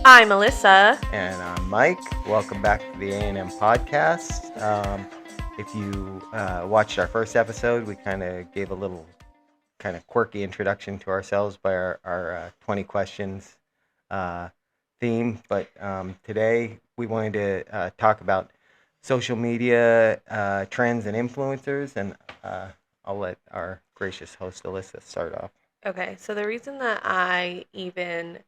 I'm Melissa. And I'm Mike. Welcome back to the A&M podcast. If you watched our first episode, we kind of gave a little kind of quirky introduction to ourselves by our 20 questions theme. But today we wanted to talk about social media trends and influencers. And I'll let our gracious host, Alyssa, start off. Okay, so the reason that I even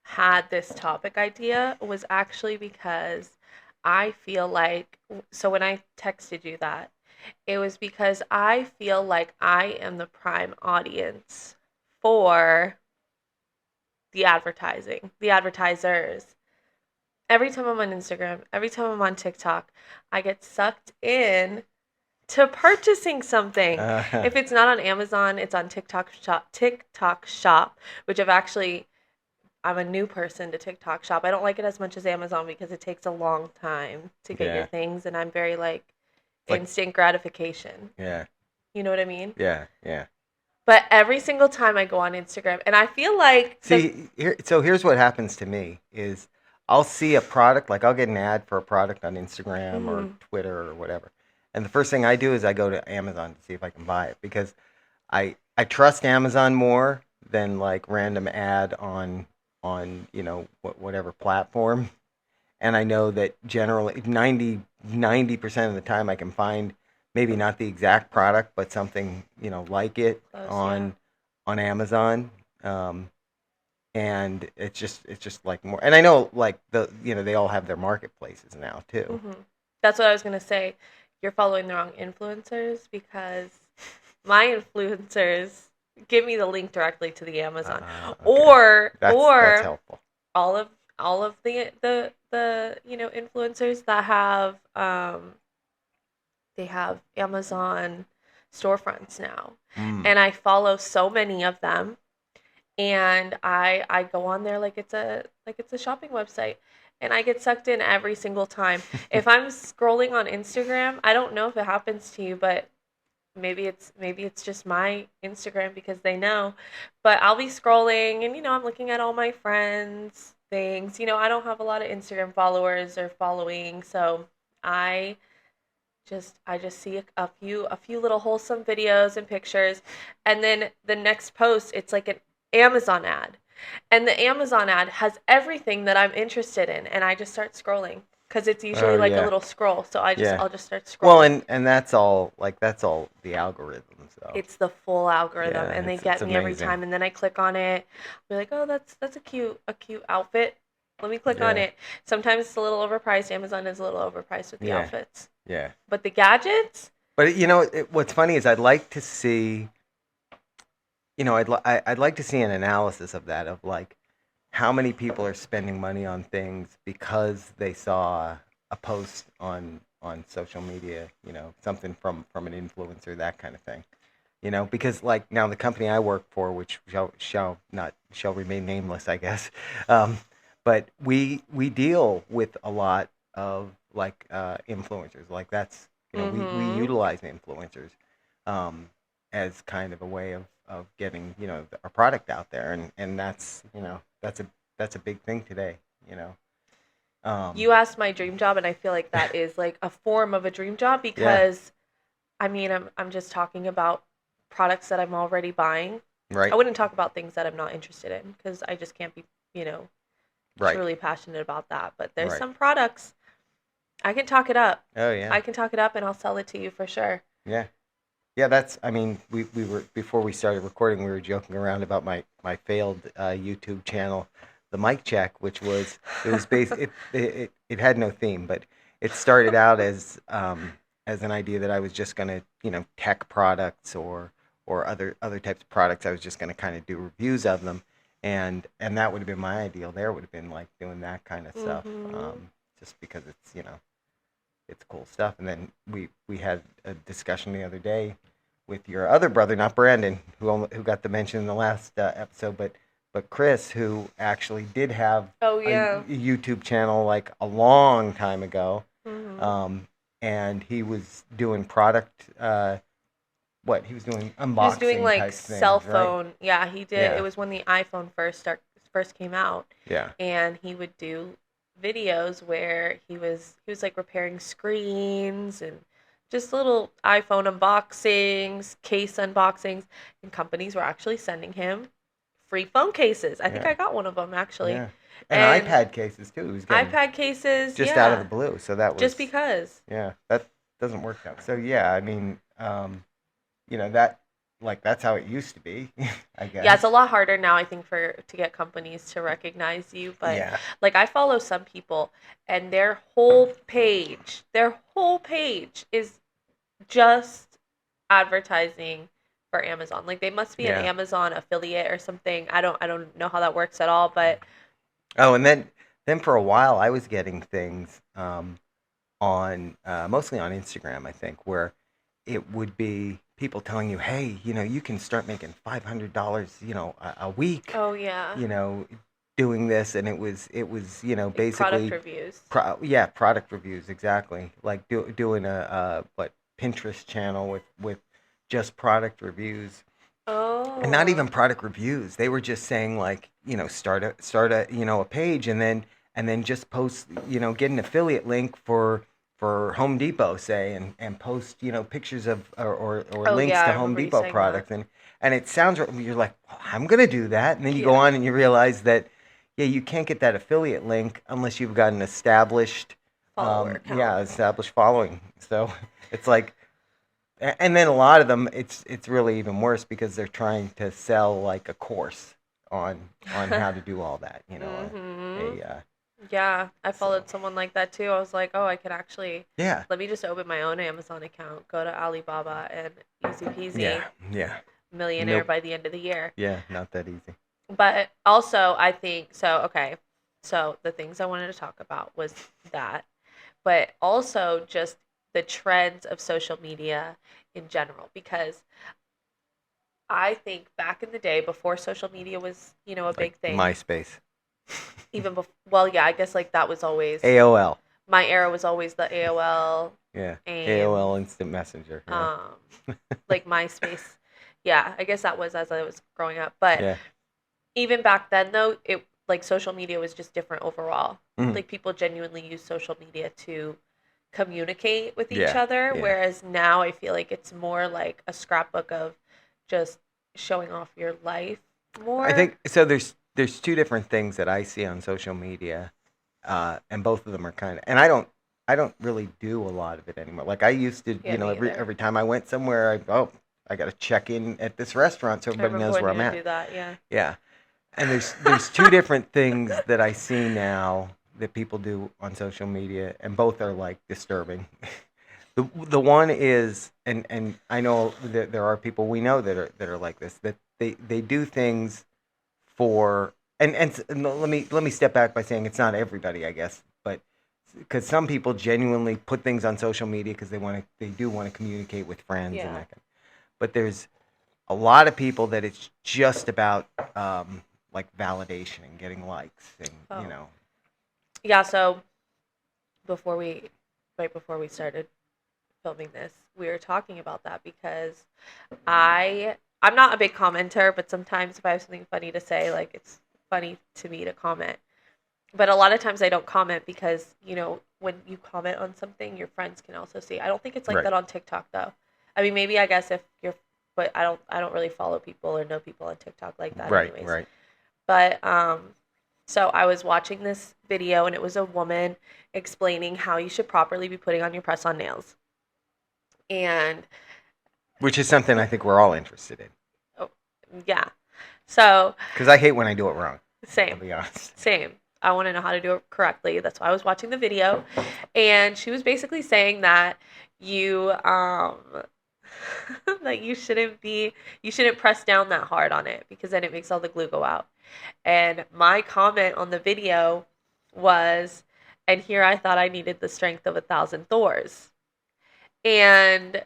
had this topic idea was actually because I feel like, so when I texted you that, it was because I feel like I am the prime audience for the advertisers. Every time I'm on Instagram, every time I'm on TikTok, I get sucked in to purchasing something. If it's not on Amazon, it's on TikTok Shop, which I'm a new person to TikTok Shop. I don't like it as much as Amazon because it takes a long time to get your things, and I'm very like instant gratification. Yeah. You know what I mean? Yeah. But every single time I go on Instagram, and I feel like here's what happens to me is I'll see a product, like I'll get an ad for a product on Instagram or Twitter or whatever. And the first thing I do is I go to Amazon to see if I can buy it because I trust Amazon more than like random ad on whatever platform. And I know that generally 90% of the time I can find maybe not the exact product, but something, like it on Amazon. And it's just like more, and I know like they all have their marketplaces now too. Mm-hmm. That's what I was gonna say. You're following the wrong influencers because my influencers give me the link directly to the Amazon, okay. That's helpful. all of the influencers that have they have Amazon storefronts now, and I follow so many of them, and I go on there like it's a shopping website. And I get sucked in every single time. If I'm scrolling on Instagram, I don't know if it happens to you, but maybe it's just my Instagram because they know. But I'll be scrolling and I'm looking at all my friends' things. I don't have a lot of Instagram followers or following, so I just see a few little wholesome videos and pictures, and then the next post it's like an Amazon ad. And the Amazon ad has everything that I'm interested in, and I just start scrolling because it's usually a little scroll. So I'll just start scrolling. Well, and that's all the algorithms though. It's the full algorithm, and they get me every time. And then I click on it, I'll be like, oh, that's a cute outfit. Let me click on it. Sometimes it's a little overpriced. Amazon is a little overpriced with the outfits. Yeah. But the gadgets. But what's funny is I'd like to see. I'd like to see an analysis of that, of like how many people are spending money on things because they saw a post on social media, something from an influencer, that kind of thing. Because like now the company I work for, which shall remain nameless, I guess, but we deal with a lot of like influencers. Like that's we utilize influencers as kind of a way of getting our product out there, and that's that's a big thing today. You asked my dream job, and I feel like that is like a form of a dream job because I mean I'm just talking about products that I'm already buying. Right. I wouldn't talk about things that I'm not interested in because I just can't be truly passionate about that. But there's some products I can talk it up. Oh yeah. I can talk it up, and I'll sell it to you for sure. Yeah. Yeah, we were, before we started recording, we were joking around about my failed YouTube channel, The Mic Check, which was it had no theme, but it started out as an idea that I was just going to, tech products or other types of products. I was just going to kind of do reviews of them, and that would have been my ideal. There would have been like doing that kind of stuff, just because it's it's cool stuff. And then we had a discussion the other day with your other brother, not Brandon, who got the mention in the last episode, but Chris, who actually did have a YouTube channel like a long time ago, and he was doing product. He was doing unboxing. He was doing like type things, cell phone. right? Yeah, he did. Yeah. It was when the iPhone first first came out. Yeah. And he would do videos where he was like repairing screens and just little iPhone unboxings, case unboxings, and companies were actually sending him free phone cases. I think Yeah. I got one of them actually. Yeah. And iPad cases too. He was getting iPad cases, just yeah, out of the blue. So that was just because. yeah, that doesn't work out. So yeah, I mean, that like that's how it used to be, I guess. Yeah, it's a lot harder now, I think, to get companies to recognize you. But Yeah. like I follow some people, and their whole page is just advertising for Amazon. Like they must be an Yeah. Amazon affiliate or something. I don't know how that works at all, but Oh, and then for a while I was getting things on mostly on Instagram, I think, where it would be people telling you, "Hey, you can start making $500, a week, oh yeah, doing this," and it was, like basically product reviews. product reviews, exactly, like doing a what Pinterest channel with just product reviews. And not even Oh, product reviews. They were just saying like, start a a page and then just post, get an affiliate link for Home Depot, say, and post, pictures of or oh links yeah, to I Home remember you Depot saying that. products, and it sounds you're like, well, I'm gonna do that, and then you go Yeah, on and you realize that yeah, you can't get that affiliate link unless you've got an follower account. established following. So it's like, and then a lot of them, it's really even worse because they're trying to sell like a course on how to do all that. Mhm. A Yeah, I so followed someone like that too. I was like, oh, I could actually yeah, let me just open my own Amazon account, go to Alibaba, and easy peasy, yeah, yeah. millionaire Nope. by the end of the year. Yeah, not that easy. But also, I think so. Okay, so the things I wanted to talk about was that, but also just the trends of social media in general, because I think back in the day before social media was, a Like big thing, MySpace, even before, well, yeah, I guess like that was always, AOL. my era was always the AOL, Yeah, AIM, AOL Instant Messenger. Yeah, um, like MySpace. Yeah, I guess that was as I was growing up. But yeah. even back then, though, it like social media was just different overall. Mhm. Like people genuinely use social media to communicate with each Yeah, other, yeah. whereas now I feel like it's more like a scrapbook of just showing off your life I more. think so. There's two different things that I see on social media, and both of them are kind of. And I don't really do a lot of it anymore. Like I used to, Yeah, me every either. every time I went somewhere, I got to check in at this restaurant so I everybody remember knows when where you I'm would at. do that. Yeah. Yeah, and there's two different things that I see now that people do on social media, and both are like disturbing. The one is, and I know that there are people we know that are like this, that they do things for, and let me step back by saying it's not everybody, I guess, but because some people genuinely put things on social media because they do want to communicate with friends and Yeah. that kind. But there's a lot of people that it's just about like validation and getting likes, and Oh. Yeah. So before we, right before we started filming this, we were talking about that because I'm not a big commenter, but sometimes if I have something funny to say, like it's funny to me to comment. But a lot of times I don't comment because, when you comment on something, your friends can also see. I don't think it's like right, that on TikTok though. I mean, maybe I guess if you're but I don't really follow people or know people on TikTok like that right, anyways. right. But so I was watching this video and it was a woman explaining how you should properly be putting on your press-on nails. And Which is something I think we're all interested in. oh, yeah. So, Because I hate when I do it wrong. I'll same. be honest. Same. I want to know how to do it correctly. That's why I was watching the video. And she was basically saying that you that you shouldn't press down that hard on it because then it makes all the glue go out. And my comment on the video was, and here I thought I needed the strength of 1,000 Thors. And,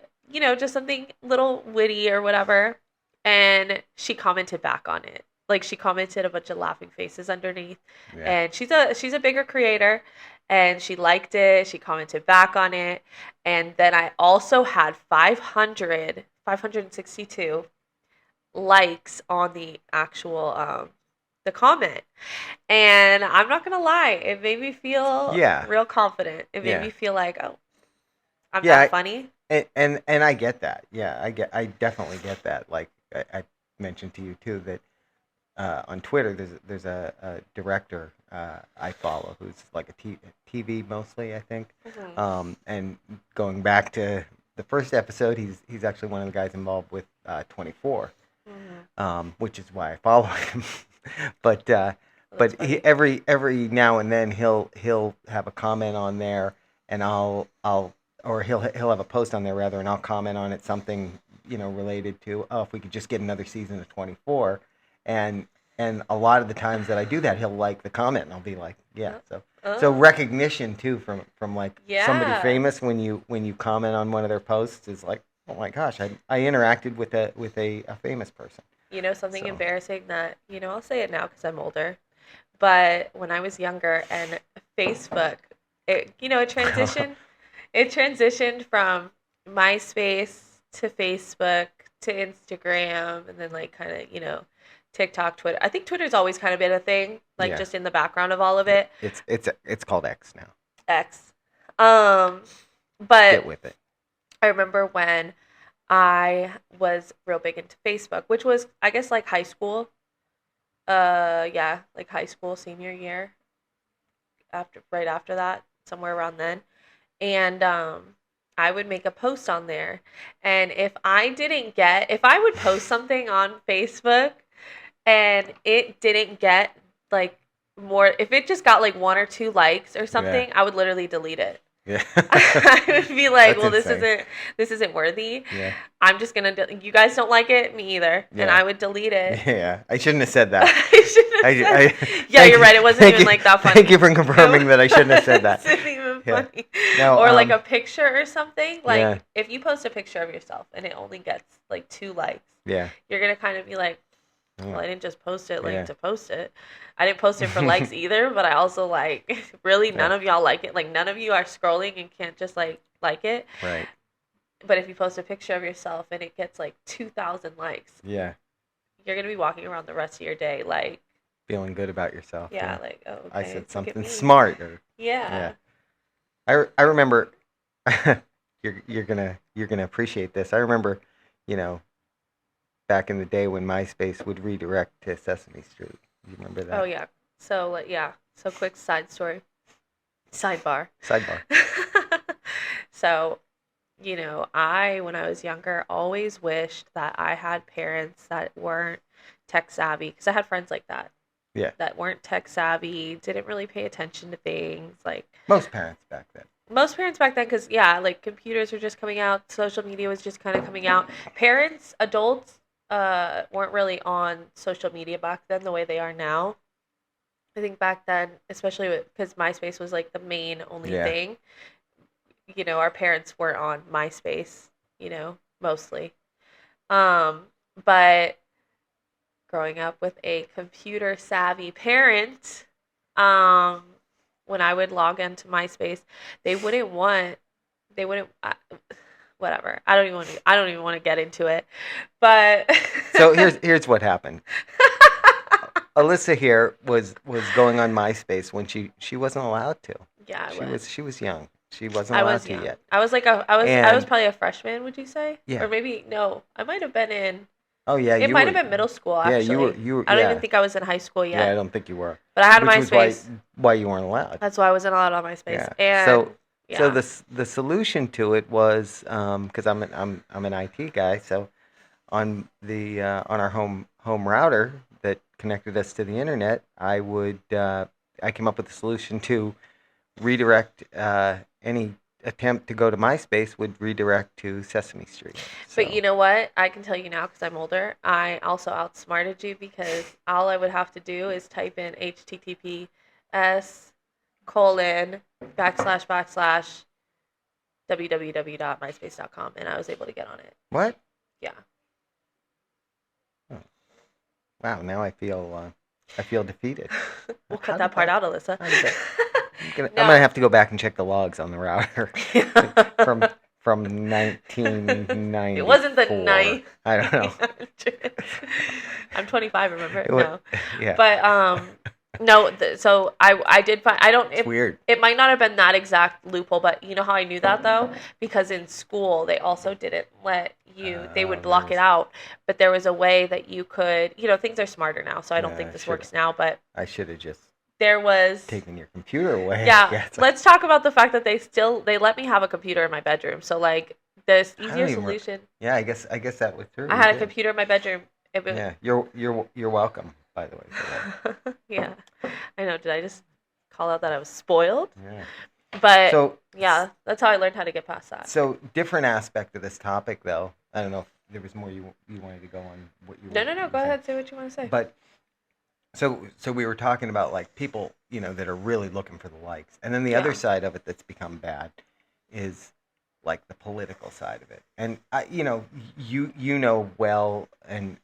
just something little witty or whatever. And she commented back on it. Like she commented a bunch of laughing faces underneath. Yeah. And she's a bigger creator and she liked it. She commented back on it. And then I also had 562 likes on the actual the comment. And I'm not gonna lie, it made me feel Yeah. real confident. It made Yeah. me feel like, oh, I'm Yeah, that funny. and I get that. Yeah, I definitely get that. Like I mentioned to you too that on Twitter there's a director I follow who's like a TV mostly, I think. And going back to the first episode, he's actually one of the guys involved with 24, which is why I follow him. But every now and then he'll have a comment on there, and or he'll have a post on there rather, and I'll comment on it, something related to, oh, if we could just get another season of 24, and a lot of the times that I do that, he'll like the comment, and I'll be like, yeah. So recognition too from like somebody famous when you comment on one of their posts is like, oh my gosh, I interacted with a famous person. Something embarrassing that, I'll say it now because I'm older, but when I was younger and Facebook, it transitioned from MySpace to Facebook to Instagram, and then like kind of, TikTok, Twitter. I think Twitter's always kind of been a thing, like just in the background of all of it. It's called X now. X. But get with it. I remember when I was real big into Facebook, which was, I guess, like high school. Like high school senior year. Right after that, somewhere around then. And I would make a post on there. And if I would post something on Facebook and it didn't get like more, if it just got like 1 or 2 likes or something, I would literally delete it. Yeah. I would be like, well, insane. this isn't worthy. Yeah. I'm just gonna. You guys don't like it, me either, and I would delete it. Yeah, I shouldn't have said that. You're right. It wasn't even like that funny. Thank you for confirming that I shouldn't have said that. It wasn't even funny. No, or like a picture or something. Like Yeah. if you post a picture of yourself and it only gets like 2 likes, Yeah. you're gonna kind of be like, well, I didn't just post it to post it. I didn't post it for likes either, but I also really none of y'all like it. Like none of you are scrolling and can't just like it. Right. But if you post a picture of yourself and it gets like 2,000 likes, Yeah. you're gonna be walking around the rest of your day like feeling good about yourself. Yeah, like, oh, okay, I said something me. smart. Yeah. I remember. you're gonna appreciate this. I remember, back in the day when MySpace would redirect to Sesame Street. You remember that? Oh yeah. So So quick sidebar. Sidebar. So, when I was younger, always wished that I had parents that weren't tech savvy, because I had friends like that. Yeah. That weren't tech savvy, didn't really pay attention to things like most parents back then. Because like computers were just coming out, social media was just kind of coming out. Adults weren't really on social media back then the way they are now. I think back then, especially because MySpace was like the main only thing, our parents weren't on MySpace, mostly. But growing up with a computer savvy parent, when I would log into MySpace, whatever. I don't even want to get into it. But so here's what happened. Alyssa here was going on MySpace when she wasn't allowed to. Yeah, she was young. She wasn't allowed to yet. I was I was probably a freshman, would you say? Yeah. Or maybe no, I might have been in. Oh yeah, it might have been middle school. Actually, yeah, you were. I don't even think I was in high school yet. Yeah, I don't think you were. But I had Which MySpace. was why you weren't allowed. That's why I wasn't allowed on MySpace. Yeah. And so the solution to it was because I'm an IT guy, so on our home router that connected us to the internet, I came up with a solution to redirect any attempt to go to MySpace would redirect to Sesame Street. So. But you know what? I can tell you now because I'm older. I also outsmarted you because all I would have to do is type in https://www.myspace.com, and I was able to get on it. What? Yeah. Oh. Wow. Now I feel defeated. We'll cut that part out, Alyssa. I'm gonna have to go back and check the logs on the router from 1994. It wasn't the 9. I don't know. I'm 25, remember? What- No. Yeah. But no, so I did find I don't It's weird. it might not have been that exact loophole, but you know how I knew that though? Because in school they also didn't let you they would block it out, but there was a way that you could, things are smarter now, so I don't think this works now, but I should have just there was taken your computer away. Yeah, let's talk about the fact that they let me have a computer in my bedroom. So like the easier solution. Yeah, I guess that was true. I had a computer in my bedroom. Yeah, you're welcome, by the way, for that. Yeah, I know. Did I just call out that I was spoiled? Yeah. But So yeah, that's how I learned how to get past that. So different aspect of this topic, though. I don't know if there was more you wanted to go on. What you No. Go ahead. Say what you want to say. But so we were talking about like people, that are really looking for the likes, and then the other side of it that's become bad is like the political side of it. And you know well, and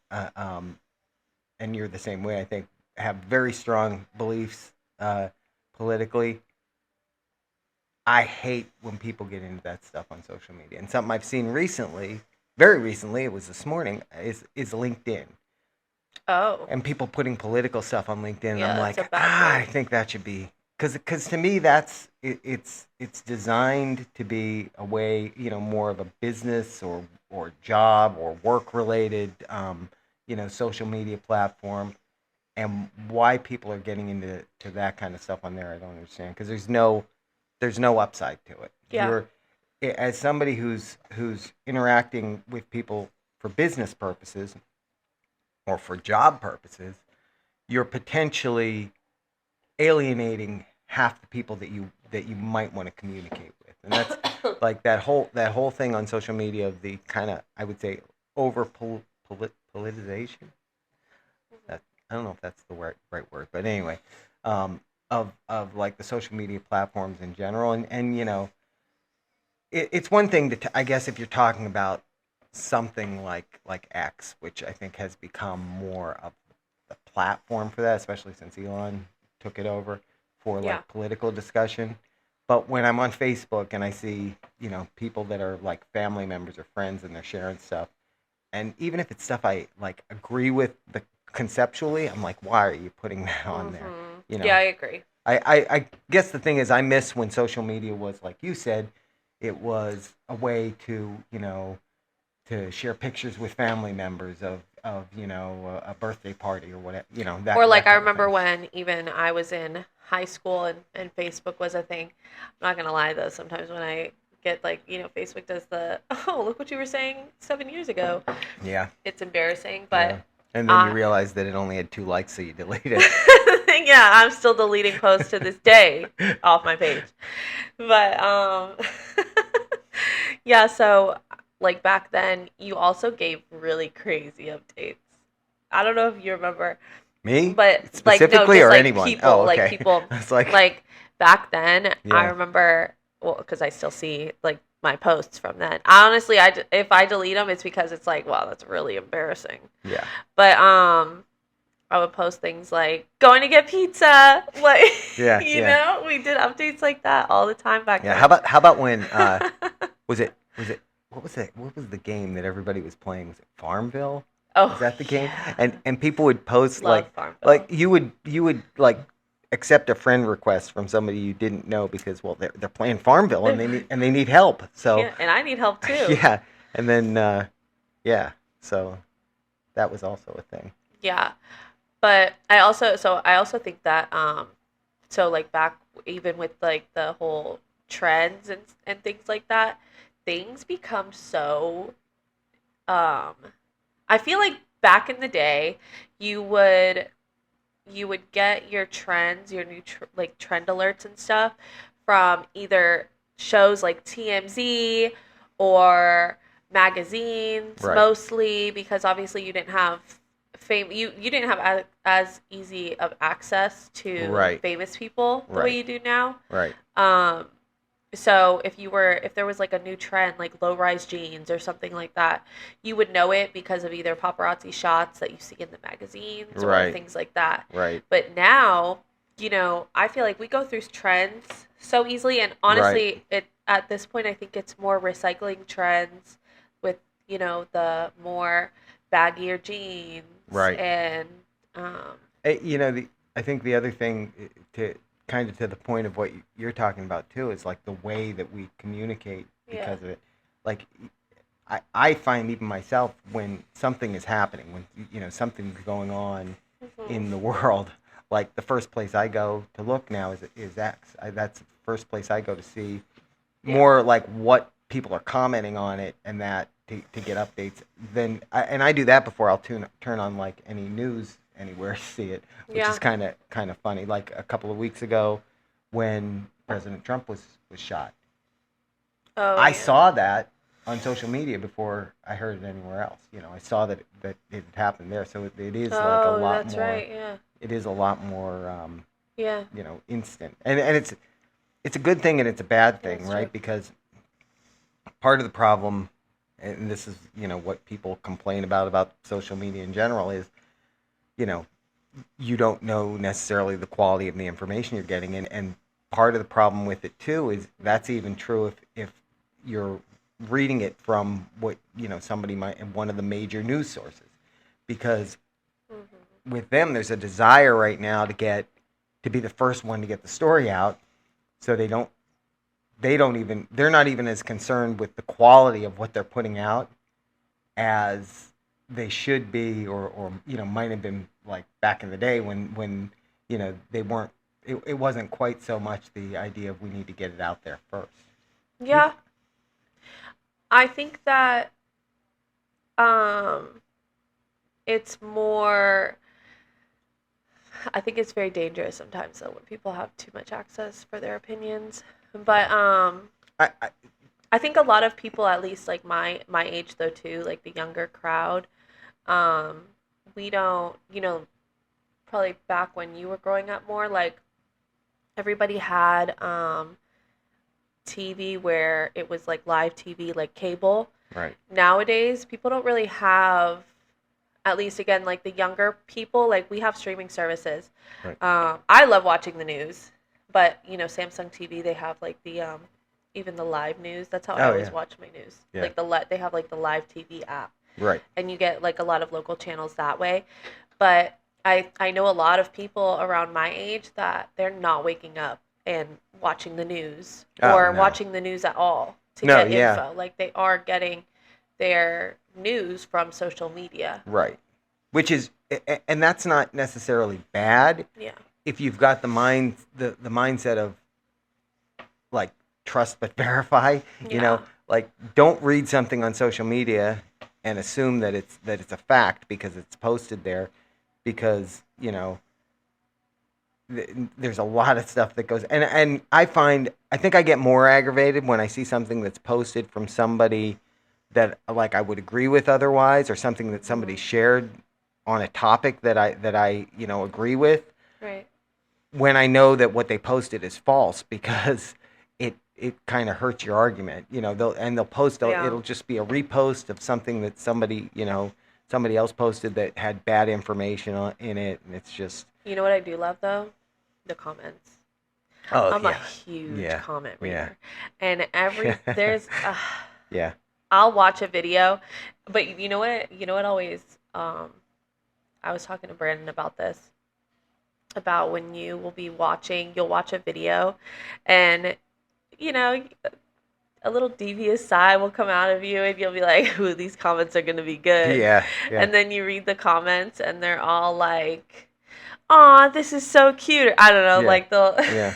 you're the same way. I think have very strong beliefs politically. I hate when people get into that stuff on social media. And something I've seen recently, very recently, it was this morning, is LinkedIn. Oh. And people putting political stuff on LinkedIn. Yeah, I'm like, I think that should be, because to me it's designed to be a way, more of a business or job or work related, social media platform. And why people are getting into that kind of stuff on there, I don't understand. Because there's no upside to it. Yeah. As somebody who's interacting with people for business purposes or for job purposes, you're potentially alienating half the people that you might want to communicate with. And that's like that whole thing on social media of the kind of, I would say, over politicization. I don't know if that's the right word, but anyway, of like the social media platforms in general, and it's one thing to I guess if you're talking about something like X, which I think has become more of the platform for that, especially since Elon took it over for like political discussion. But when I'm on Facebook and I see people that are like family members or friends and they're sharing stuff, and even if it's stuff I like agree with conceptually, I'm like, why are you putting that on there? Yeah, I agree. I guess the thing is, I miss when social media was, like you said, it was a way to, to share pictures with family members of a birthday party or whatever, that. Or like that I remember when even I was in high school and Facebook was a thing. I'm not gonna lie though, sometimes when I get like, Facebook does the, oh, look what you were saying 7 years ago. Yeah. It's embarrassing, but. Yeah. And then you realize that it only had 2 likes, so you delete it. Yeah, I'm still deleting posts to this day off my page. But yeah, so like back then you also gave really crazy updates. I don't know if you remember. Me? But specifically, like, or like anyone? People, oh, okay. Like people. It's like back then, I remember. Well, because I still see like my posts from then. Honestly, if I delete them, it's because it's like, wow, that's really embarrassing. Yeah. But I would post things like going to get pizza, like you know, we did updates like that all the time back then. How about when was it what was the game that everybody was playing? Was it Farmville? Oh, was that the game? Yeah. And people would post Love like Farmville. Like you would like accept a friend request from somebody you didn't know because they're playing Farmville and they need help. So yeah, and I need help too. Yeah. And then so that was also a thing. Yeah. But I also think that so like back even with like the whole trends and things like that, things become so I feel like back in the day you would get your trends, your new like trend alerts and stuff from either shows like TMZ or magazines, mostly, because obviously you didn't have you didn't have as easy of access to famous people the way you do now. Right. So if there was like a new trend like low-rise jeans or something like that, you would know it because of either paparazzi shots that you see in the magazines or things like that. Right. But now, I feel like we go through trends so easily, and honestly, at this point I think it's more recycling trends with, the more baggier jeans Right. and You know, I think the other thing to kind of to the point of what you're talking about too is like the way that we communicate yeah. because of it. Like I find even myself when something is happening, when you know something's going on in the world, like the first place I go to look now is X. That's the first place I go to see more like what people are commenting on it and that to get updates. And I do that before I'll turn on like any news anywhere to see it, which is kind of funny. Like a couple of weeks ago, when President Trump was shot, I saw that on social media before I heard it anywhere else. You know, I saw that it had happened there, so it is like a lot that's more. right. Yeah. It is a lot more. Yeah. You know, instant, and it's a good thing and it's a bad thing, right? True. Because part of the problem, and this is you know what people complain about social media in general is, you know, you don't know necessarily the quality of the information you're getting, and part of the problem with it too is that's even true if you're reading it from what you know somebody might one of the major news sources, because with them there's a desire right now to be the first one to get the story out, so they're not even as concerned with the quality of what they're putting out as they should be, or you know might have been like back in the day when you know they weren't. It wasn't quite so much the idea of we need to get it out there first. Yeah, I think that it's more. I think it's very dangerous sometimes though when people have too much access for their opinions. But I I think a lot of people, at least like my age though too, like the younger crowd, we don't, probably back when you were growing up more, like everybody had TV where it was like live TV, like cable. right. Nowadays, people don't really have, at least again, like the younger people, like we have streaming services. Right. I love watching the news, but Samsung TV, they have like the even the live news. That's how I always watch my news. Yeah. Like they have like the live TV app. Right. And you get like a lot of local channels that way. But I know a lot of people around my age that they're not waking up and watching the news or watching the news at all to get info. Like they are getting their news from social media. Right. Which is, and that's not necessarily bad. Yeah. If you've got the mindset of like trust but verify, you know, like don't read something on social media and assume that it's a fact because it's posted there, because there's a lot of stuff that goes, and I think I get more aggravated when I see something that's posted from somebody that like I would agree with otherwise, or something that somebody shared on a topic that I agree with. Right. When I know that what they posted is false, because it kind of hurts your argument. They'll post it'll just be a repost of something that somebody else posted that had bad information in it, and it's just. You know what I do love though? The comments. Oh, I'm a huge comment reader, and there's yeah. I'll watch a video, but you know what always I was talking to Brandon about this, about when you'll watch a video, and a little devious side will come out of you, and you'll be like, "Ooh, these comments are gonna be good." Yeah. And then you read the comments, and they're all like, "Aw, this is so cute." I don't know, like they'll. Yeah.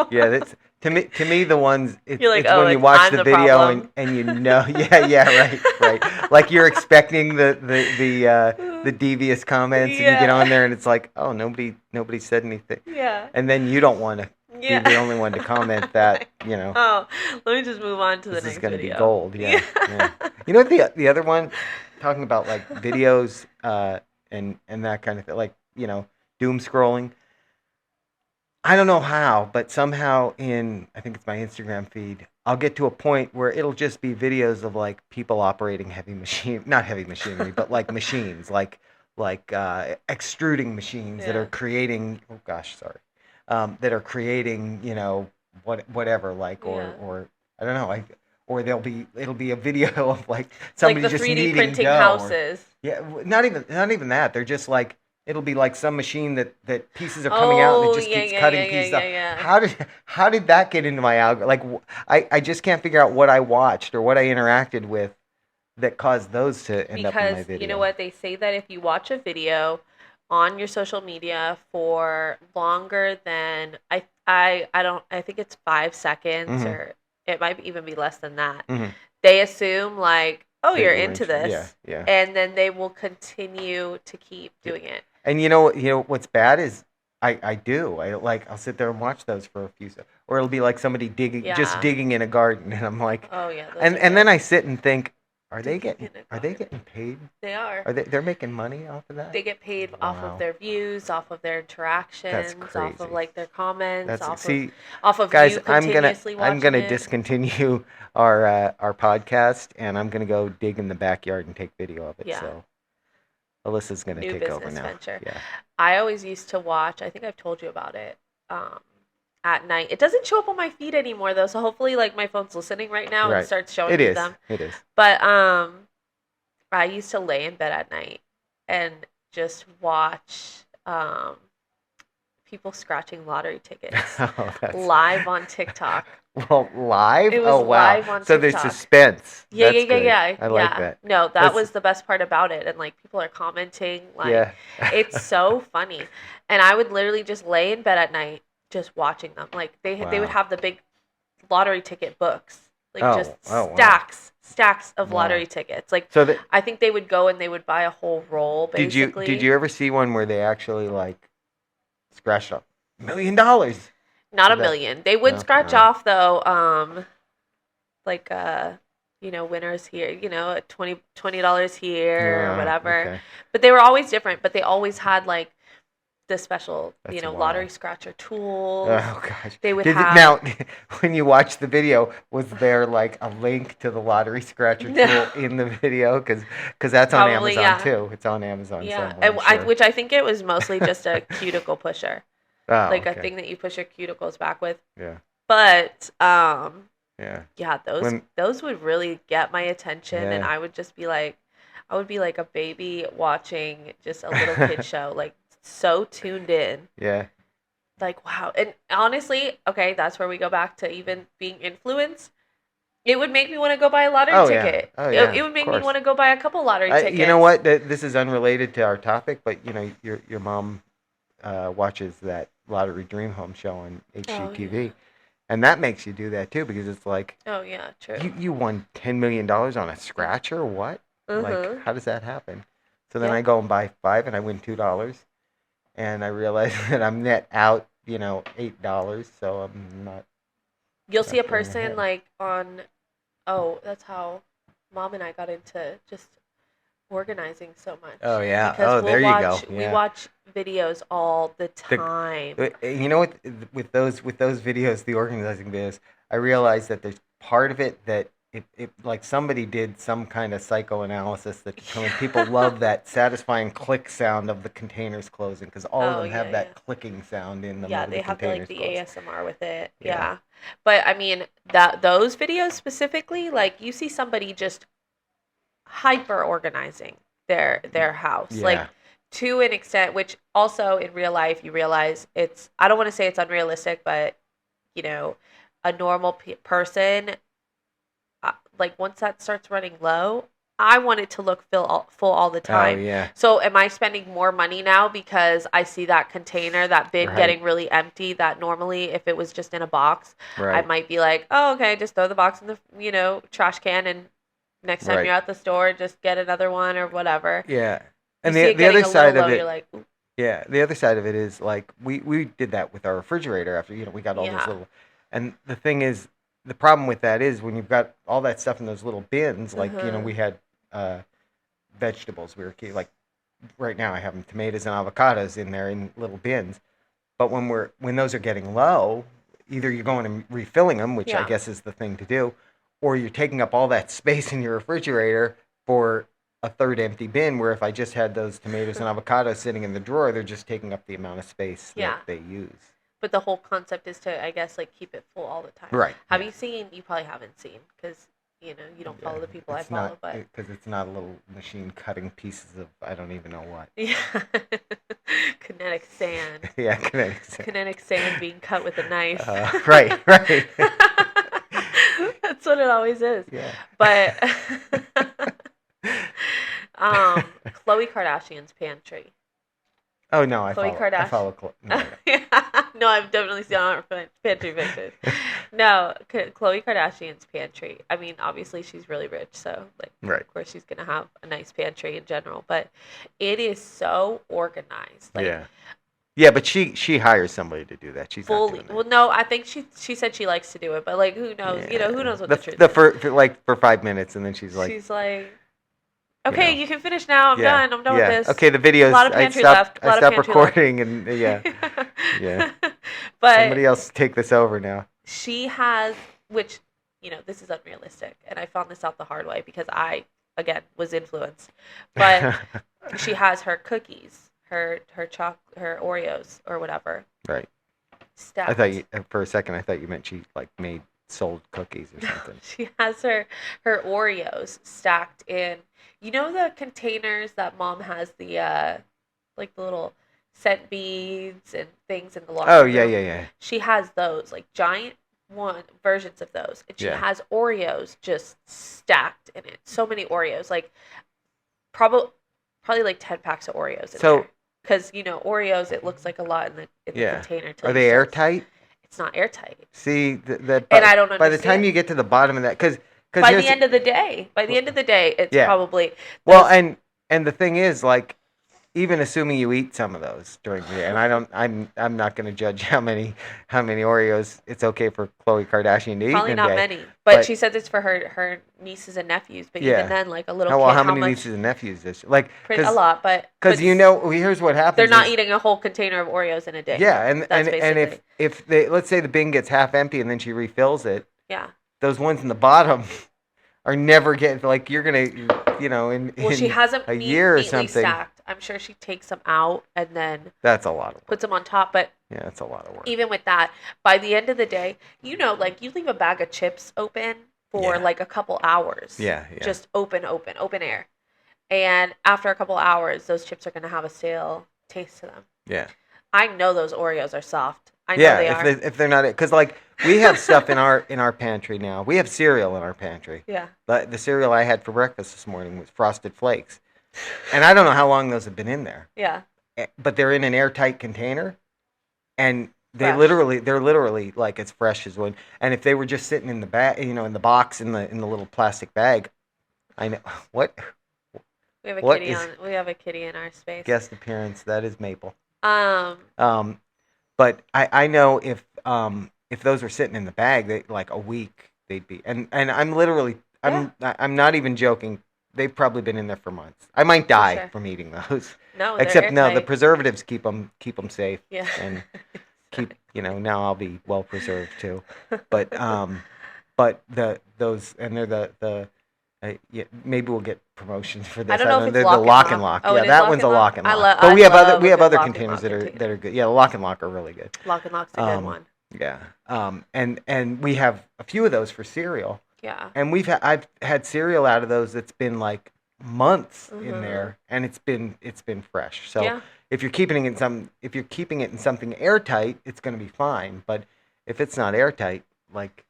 Yeah. That's to me the ones. You're like, it's when you watch the video and you know, right. Like you're expecting the devious comments, and you get on there, and it's like, oh, nobody said anything. Yeah. And then you don't want to. Be the only one to comment that, Oh, let me just move on to the next video. This is going to be gold, yeah. You know what the other one, talking about like videos and that kind of thing, like, doom scrolling. I don't know how, but somehow I think it's my Instagram feed, I'll get to a point where it'll just be videos of like people operating not heavy machinery, but like machines, like extruding machines that are creating, oh gosh, sorry. That are creating, whatever, like, or I don't know, or it'll be a video of like somebody like the just 3D kneading printing dough, houses. Yeah, not even that. They're just like it'll be like some machine that pieces are coming out and it Oh, just yeah, keeps yeah, yeah, cutting yeah, pieces yeah, out. yeah. How did that get into my algorithm? Like I just can't figure out what I watched or what I interacted with that caused those to end up in my Because you know video. what? They say that if you watch a video on your social media for longer than I don't I think it's 5 seconds Mm-hmm. or it might even be less than that. Mm-hmm. They assume like, oh, That you're you were into yeah, this, yeah. and then they will continue to keep Yeah. doing it. And you know what's bad is I do. I'll sit there and watch those for a few seconds. Or it'll be like somebody just Yeah. digging in a garden and I'm like Oh yeah, those and are and then good. I sit and think, are they Digging getting in a are they garden. getting paid? They are. They're making money off of that? They get paid off of Wow. their views, off of their That's interactions, off of crazy. like their comments, That's off of see, you guys, continuously I'm watching gonna it. discontinue our podcast and I'm gonna go dig in the backyard and take video of it. Yeah. So Alyssa's gonna New take over business now. venture. Yeah. I always used to watch, I think I've told you about it, at night. It doesn't show up on my feed anymore though, so hopefully like my phone's listening right now and Right. starts showing It me is. them. It is. But I used to lay in bed at night and just watch people scratching lottery tickets Oh, live on TikTok. Well, live? It was Oh, wow. live on So there's TikTok. suspense. Yeah, That's good. yeah. I like that. No, that That's- was the best part about it. And like people are commenting, like Yeah. it's so funny. And I would literally just lay in bed at night just watching them. Like they would Wow. have the big lottery ticket books. Like Oh, just wow. stacks of Wow. lottery tickets. Like So that I think they would go and they would buy a whole roll basically. did you ever see one where they actually like scratched up $1 million? Not a that- million. They would no? scratch Oh. off though, like winners here, at $20 here or Ah, whatever. okay. But they were always different, but they always had like the special, That's lottery wild. scratcher tools. Oh gosh. They would Did have now when you watch the video, was there like a link to the lottery scratcher No. tool in the video? Because that's on Probably, Amazon yeah. too. It's on Amazon yeah, somewhere. I'm sure. which I think it was mostly just a cuticle pusher, Oh, like okay. a thing that you push your cuticles back with. Yeah. But Yeah. yeah, When- those would really get my attention, and Yeah. I would be like a baby watching just a little kid show, like so tuned in, Yeah. like wow. And honestly, okay, that's where we go back to even being influenced. It would make me want to go buy a lottery Oh, yeah. ticket. Oh, yeah, It would make of me course. want to go buy a couple lottery tickets. You know what? This is unrelated to our topic, but your mom watches that Lottery Dream Home show on HGTV, yeah. and that makes you do that too because it's like Oh yeah, true. you won $10 million on a scratcher. What? Like, Mhm. how does that happen? So then Yeah. I go and buy 5, and I win $2, and I realize that I'm net out, $8. So I'm not. You'll see a Not going person ahead. like on. Oh, that's how Mom and I got into just organizing so much. Oh yeah. Because There you go. We Yeah. watch videos all the time. You know what? With those videos, the organizing videos, I realized that there's part of it that it like somebody did some kind of psychoanalysis that determined people love that satisfying click sound of the containers closing because all of Oh, them have yeah, that yeah. clicking sound in them. Yeah, of they the have containers the closing. ASMR with it. Yeah. Yeah. But I mean those videos specifically, like you see somebody just hyper organizing their house. Yeah. Like to an extent, which also in real life you realize I don't want to say it's unrealistic, but a normal person, like once that starts running low, I want it to look full all the Oh time. yeah. So am I spending more money now because I see that container, that bin Right. getting really empty, that normally if it was just in a box, I Right. might be like, oh, okay, just throw the box in the, trash can and next time Right. you're at the store, just get another one or whatever. Yeah. And You see the it getting other a side little of low, it. you're like, ooh, Yeah, the other side of it is like we did that with our refrigerator after we got all those Yeah. little, and the thing is the problem with that is when you've got all that stuff in those little bins, like Mhm. we had vegetables like right now I have them tomatoes and avocados in there in little bins, but when those are getting low, either you're going and refilling them, which I Yeah. guess is the thing to do, or you're taking up all that space in your refrigerator for a third empty bin where if I just had those tomatoes and avocados sitting in the drawer, they're just taking up the amount of space Yeah. that they use. but the whole concept is to, I guess, like keep it full all the time. Right. Have you seen? You probably haven't seen because you know, you don't follow the people I it's follow, not but because it's not a little machine cutting pieces of I don't even know what. yeah, kinetic sand, Yeah, kinetic sand. kinetic sand being cut with a knife. Right, right. That's what it always is. Yeah. But Khloe Kardashian's pantry. Oh no, I Khloe follow. I Kardashian. follow. No, Yeah. No, I've definitely seen on her pantry pictures. No, Khloe Kardashian's pantry. I mean, obviously she's really rich, so like, right. of course she's gonna have a nice pantry in general. But it is so organized. Like, Yeah. Yeah, but she hires somebody to do that. She's not fully. doing that. Well, no, I think she said she likes to do it, but like, who knows? You know, who knows what the truth the is. for 5 minutes, and then she's like, okay, you can finish now. I'm done. I'm done with this. Okay, the videos. A lot of pantry left. I stopped recording, and yeah. But somebody else take this over now. she has, which, you know, this is unrealistic, and I found this out the hard way because I, again, was influenced. But she has her cookies, her Oreos or whatever. Right. Stacked. I thought for a second I thought you meant she like sold cookies or something. She has her Oreos stacked in, you know, the containers that mom has the like the little scent beads and things in the laundry Oh room? yeah. She has those, like giant versions of those, and she has Oreos just stacked in it. So many Oreos, like probably like 10 packs of Oreos in there. Because, you know, Oreos, it looks like a lot in the container. Are they airtight? It's not airtight. See, and I don't understand. By the time you get to the bottom of that, because by the end of the day, it's probably well, and the thing is, like, even assuming you eat some of those during the day, and I'm not going to judge how many Oreos it's okay for Khloe Kardashian to eat. Probably not many, but she says it's for her nieces and nephews. But even then, like a little kid, how many nieces and nephews is she? Like a lot, but because you know, here's what happens: they're not eating a whole container of Oreos in a day. Yeah, and if they, let's say the bin gets half empty and then she refills it, those ones in the bottom are never getting, like, you're gonna, you know, in she hasn't a year or something. Stacked. I'm sure she takes them out and then that's a lot of work. Puts them on top, but yeah, that's a lot of work. Even with that, by the end of the day, you know, like you leave a bag of chips open for like a couple hours. Yeah. Just open air, and after a couple hours, those chips are gonna have a stale taste to them. Yeah. I know those Oreos are soft. I know they are. If they're not, because like we have stuff in our pantry now. We have cereal in our pantry. Yeah. But the cereal I had for breakfast this morning was Frosted Flakes, and I don't know how long those have been in there. Yeah. But they're in an airtight container, and they're literally like as fresh as one. And if they were just sitting in the bag, you know, in the box in the little plastic bag, I know what. We have a kitty we have a kitty in our space. Guest appearance. That is Maple. But I know if those were sitting in the bag, they like a week they'd be. And I'm literally I'm not even joking. They've probably been in there for months. I might die from eating those. No, except no, the preservatives keep them safe. Yeah. And keep, you know, now I'll be well preserved too. But those, and they're the maybe we'll get promotions for this. I don't know if it's the lock and lock. Oh, yeah, that one's a lock and lock. But we have other containers that are good. Yeah, the lock and lock are really good. Lock and lock's a good one. Yeah. And we have a few of those for cereal. Yeah. And I've had cereal out of those that's been like months in there, and it's been fresh. So if you're keeping it in something airtight, it's going to be fine. But if it's not airtight, like,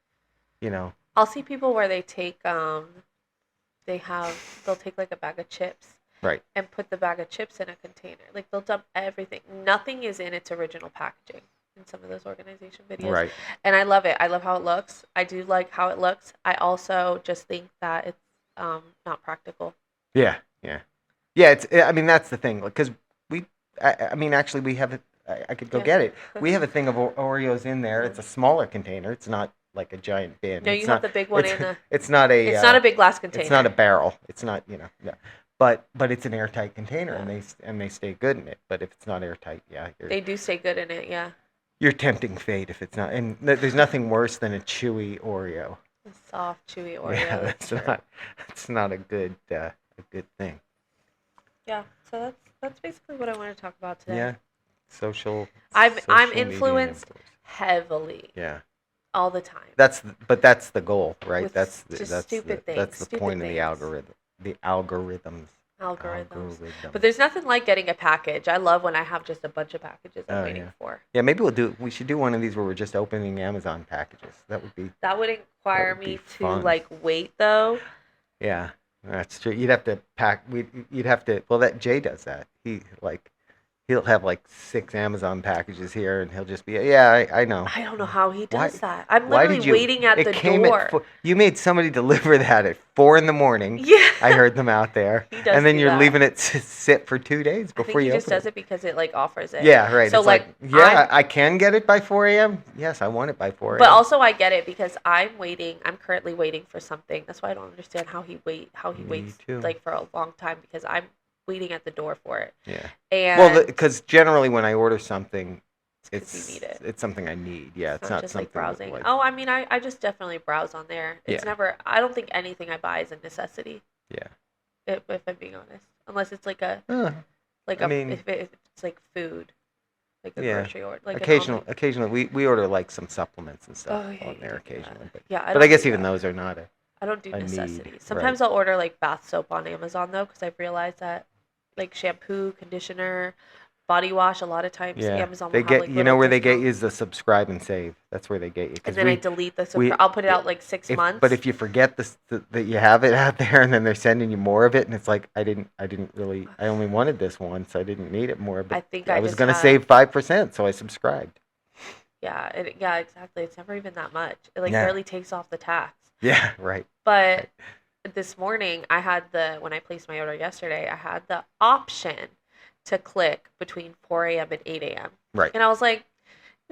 you know, I'll see people where they take they'll take like a bag of chips, right, and put the bag of chips in a container. Like they'll dump everything. Nothing is in its original packaging in some of those organization videos. Right. And I love it. I love how it looks. I do like how it looks. I also just think that it's not practical. Yeah. It's. I mean, that's the thing. Because actually, we have it. I could go get it. We have a thing of Oreos in there. It's a smaller container. It's not like a giant bin. No, you have the big one in the. It's not a. It's not a big glass container. It's not a barrel. It's not, you know. Yeah. But it's an airtight container, and they stay good in it. But if it's not airtight, they do stay good in it. Yeah. You're tempting fate if it's not. And there's nothing worse than a chewy Oreo. A soft, chewy Oreo. Yeah, that's not a good thing. Yeah, so that's basically what I want to talk about today. Yeah, social. I'm influenced heavily. Yeah. all the time. But that's the goal, right? With just stupid things. That's the stupid point of things. the algorithm. The algorithms. Algorithms. But there's nothing like getting a package. I love when I have just a bunch of packages I'm waiting for. Yeah, maybe we should do one of these where we're just opening Amazon packages. That would require me to like wait though. Yeah, that's true. You'd have to pack. You'd have to. Well, that Jay does that. He'll have like 6 Amazon packages here, and he'll just be, I know. I don't know how he does that. I'm literally waiting at the door. You made somebody deliver that at 4 in the morning. Yeah. I heard them out there. He does and then you're that. leaving it to sit for 2 days before you open it. He just does it because it like offers it. Yeah, right. So it's I can get it by 4 a.m. Yes, I want it by 4 a.m. But also I get it because I'm currently waiting for something. That's why I don't understand how he waits like for a long time, because I'm waiting at the door for it. Yeah. And because generally when I order something, it's something I need. Yeah, it's not just something like browsing. I mean, I just definitely browse on there. It's never. I don't think anything I buy is a necessity. Yeah. If I'm being honest, unless it's like if it's like food, like a grocery order. Like occasionally we order like some supplements and stuff on there occasionally. But I guess even those are not I don't do necessities. Need, Sometimes I'll order like bath soap on Amazon though, because I've realized that like shampoo, conditioner, body wash, a lot of times Amazon will have like where they get you is the subscribe and save. That's where they get you. And then I delete the subscribe. I'll put it out like 6 months. But if you forget that you have it out there, and then they're sending you more of it, and it's like I only wanted this once. I didn't need it more. But I was going to save 5%, so I subscribed. Yeah, exactly. It's never even that much. It barely takes off the tax. Yeah, right. But this morning, when I placed my order yesterday, I had the option to click between 4 a.m. and 8 a.m. Right. And I was like,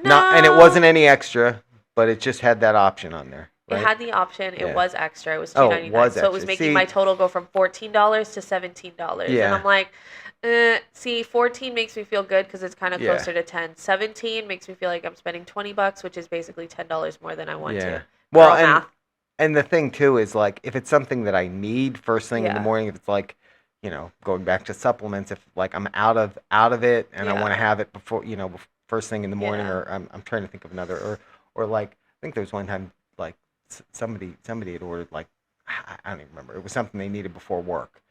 no. And it wasn't any extra, but it just had that option on there. Right? It had the option. It was extra. It was $2.99. So it was making my total go from $14 to $17. Yeah. And I'm like, 14 makes me feel good because it's kind of closer to 10. 17 makes me feel like I'm spending $20, which is basically $10 more than I want to. Well, and the thing too is like if it's something that I need first thing in the morning, if it's like, going back to supplements, if like I'm out of it and I want to have it before, first thing in the morning, or I'm trying to think of another, or like I think there was one time like somebody had ordered like I don't even remember, it was something they needed before work,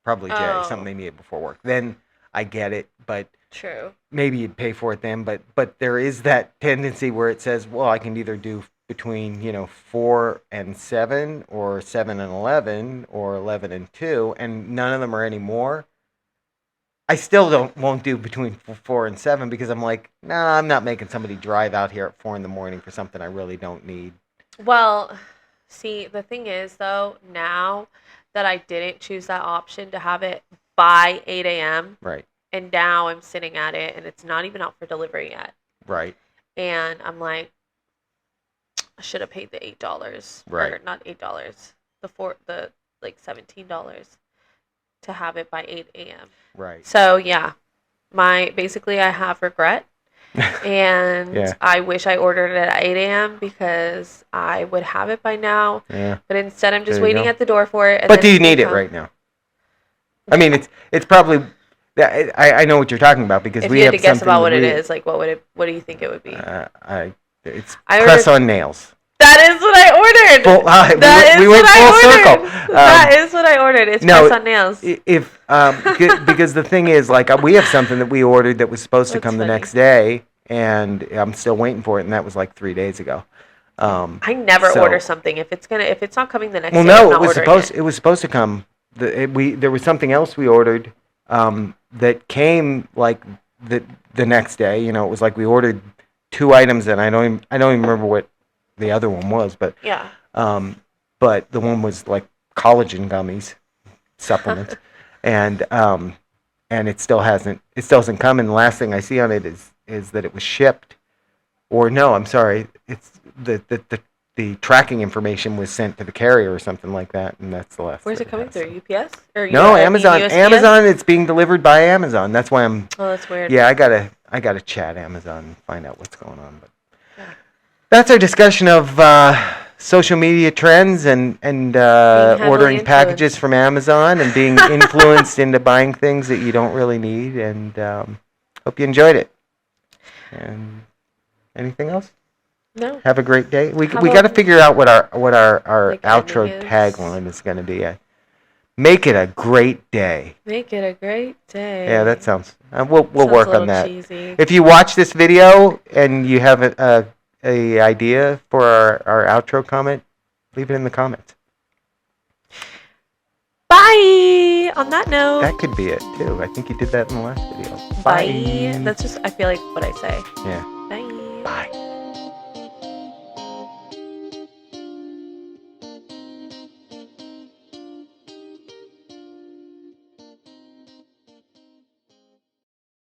probably Jay, something they needed before work. Then I get it, but true, maybe you'd pay for it then, but there is that tendency where it says, well, I can either do between 4 and 7 or 7 and 11 or 11 and 2, and none of them are any more. I still won't do between 4 and 7 because I'm like, nah, I'm not making somebody drive out here at 4 in the morning for something I really don't need. Well, see, the thing is though, now that I didn't choose that option to have it by 8 a.m. Right. And now I'm sitting at it and it's not even out for delivery yet. Right. And I'm like, I should have paid the $8. Right. Or not $8. The $17 to have it by 8 a.m. Right. So yeah, basically I have regret, and I wish I ordered it at 8 a.m. because I would have it by now. Yeah. But instead, I'm just waiting at the door for it. But do you need it right now? I mean, it's probably. I know what you're talking about because if we you have had to guess about what it is, like what do you think it would be? It's press on nails. That is what I ordered. We went full circle. That is what I ordered. It's press on nails. Because the thing is, like, we have something that we ordered that was supposed to come the next day, and I'm still waiting for it, and that was like 3 days ago. I never order something if it's not coming the next day. Well, no, it was supposed to come. There was something else we ordered that came like the next day. It was like we ordered 2 items, and I don't even remember what the other one was, but but the one was like collagen gummies, supplements, and it still hasn't come. And the last thing I see on it is that it was shipped, or no, I'm sorry, it's the tracking information was sent to the carrier or something like that, and that's the last. Where's it coming through? UPS or no, Amazon? USPS? Amazon. It's being delivered by Amazon. That's why I'm. Oh, that's weird. Yeah, I gotta chat Amazon and find out what's going on, but. That's our discussion of social media trends and ordering packages from Amazon and being influenced into buying things that you don't really need. And hope you enjoyed it. And anything else? No. Have a great day. We Have got to a- figure out what our Like outro ending is. tagline is going to be. Make it a great day. Make it a great day. Yeah, that sounds. We'll Sounds work a little on that. cheesy. If you watch this video and you have a idea for our outro comment, leave it in the comments. Bye. On that note. That could be it too. I think you did that in the last video. Bye. That's just, I feel like what I say. Yeah.